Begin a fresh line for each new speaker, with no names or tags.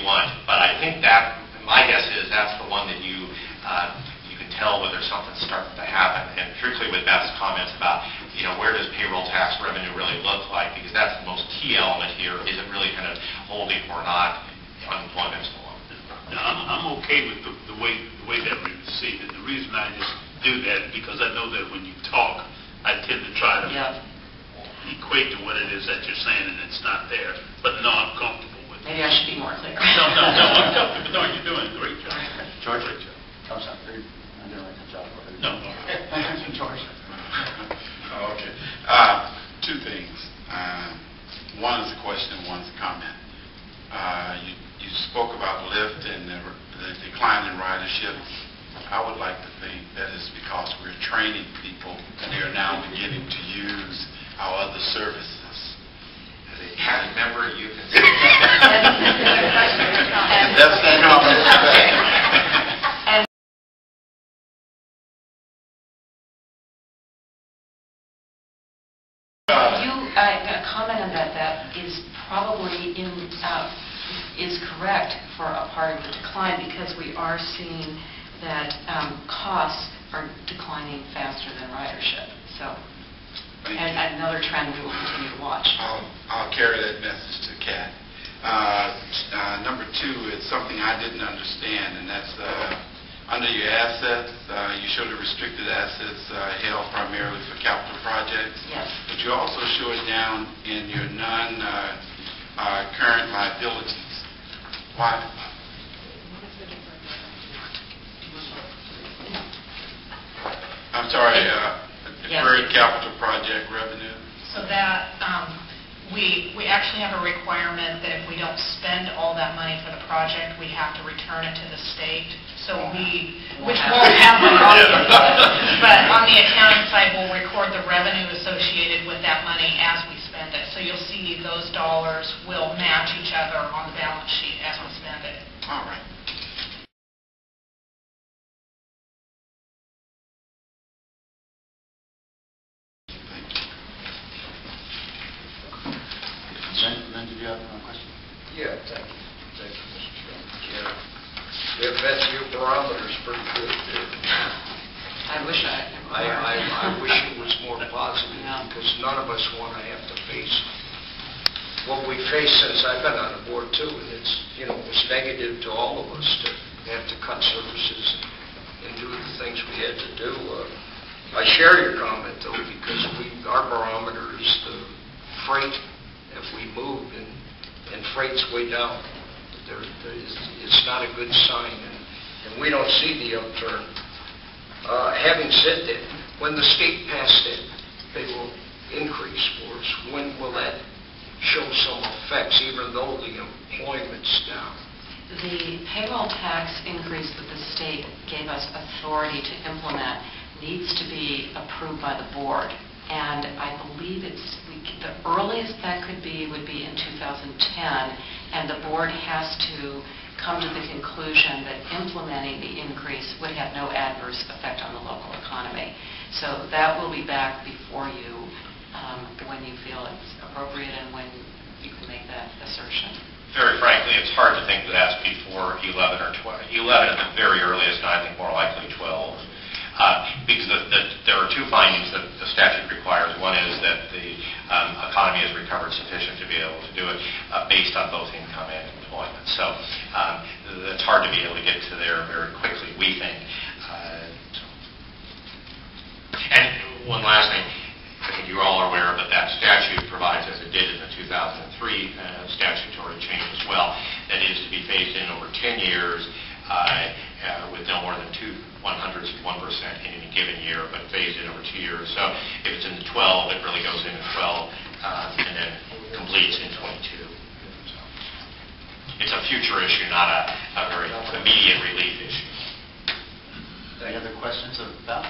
want. But I think that, my guess is that's the one that you can tell whether something's starting to happen. And particularly with Beth's comments about, where does payroll tax revenue really look like? Because that's the most key element here. Is it really kind of holding or not unemployment and so on?
Now, I'm okay with the way that we receive it. The reason I just do that is because I know that when you talk, I tend to try to equate to what it is that you're saying, and it's not there. But no, I'm comfortable with it.
Maybe I should be more clear.
No, I'm comfortable. No, you're doing a great job.
George?
Great job.
I'm sorry. I'm doing a good job.
No.
George.
Oh, okay. Two things. One is a question, one is a comment. You spoke about lift and the decline in ridership. I would like to think that is because we're training people and they are now beginning to use our other services.
As a CAT member, you can say
that's the comment.
A comment on that is probably is correct for a part of the decline, because we are seeing that costs are declining faster than ridership. So, and another trend we will continue to watch.
I'll carry that message to Kat. Number two is something I didn't understand, and that's under your assets, you show the restricted assets held primarily for capital projects.
Yes.
But you also show it down in your non-current liabilities. Why? I'm sorry, deferred capital project revenue.
So that we actually have a requirement that if we don't spend all that money for the project, we have to return it to the state. So which won't happen obviously, but on the accounting side, we'll record the revenue associated with that money as we spend it. So you'll see those dollars will match each other on the balance sheet as we spend it.
All right.
Then did you have a question?
Yeah, thank you. Thank you, Mr. Chairman. Yeah, Beth, your barometer's pretty good there.
I wish
I wish it was more positive, because none of us want to have to face what we face since I've been on the board too, and it's, it was negative to all of us to have to cut services and do the things we had to do. I share your comment though, because our barometer is the freight. If we move and freight's way down, it's not a good sign, and we don't see the upturn. Having said that, when the state passed it, they will increase for us. When will that show some effects, even though the employment's down?
The payroll tax increase that the state gave us authority to implement needs to be approved by the board. And I believe the earliest that could be would be in 2010, and the board has to come to the conclusion that implementing the increase would have no adverse effect on the local economy. So that will be back before you when you feel it's appropriate and when you can make that assertion.
Very frankly, it's hard to think that that's before 11 or 12. 11 at the very earliest, and I think more likely 12. Because there are two findings that the statute requires. One is that the economy has recovered sufficient to be able to do it based on both income and employment. So it's hard to be able to get to there very quickly, we think. And one last thing, I think you all are aware, but that statute provides, as it did in the 2003 statutory change as well, that it is to be phased in over 10 years with no more than 0.02% in any given year, but phased in over 2 years. So if it's in the 12, it really goes in at 12 and then completes in 22. So it's a future issue, not a very immediate relief issue.
Any other questions of Beth?